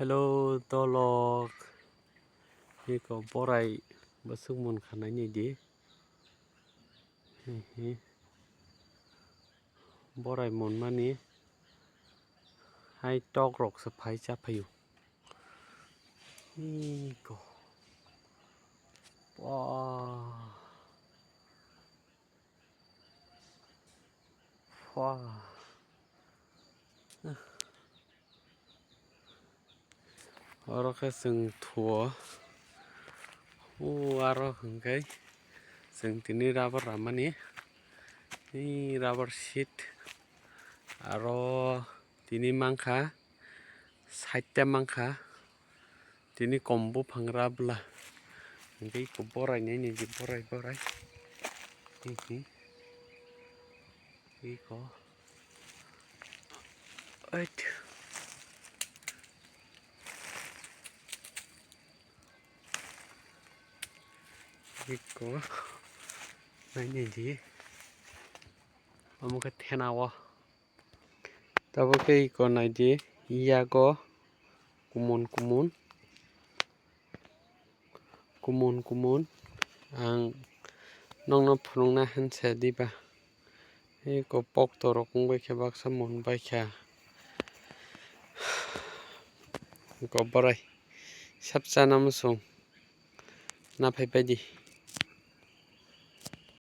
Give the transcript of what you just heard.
Hello ตอลอกนี่ก็บ่ได้บ่ซึ่งมนต์ขนาดนี้ดิบ่ได้มนต์มานี้ให้ตอกรอกสะพายจับพายุนี่ก็ว้าเราก็ซึ่งถั่วเราหึงไกซึ่งที่นี่ราบรามานี้นี่ราบชิดเราที่นี่มังคะสัตย์มังคะที่นี่กอมบุพังราบละนี่ก็บ่ไรนี่บ่ไรนี่ก็นี่ก็นี่ดิมันก็เทนาวะแต่ว่าก็อีกคนไหนดิยาก็กุมนน้องพงนะหันเสดีป่ะนี่ก็ปอกตัวรกงไปแค่บักสมุนไปแค่ก็บ่ไรชับจานำส่งนับให้ไปดิ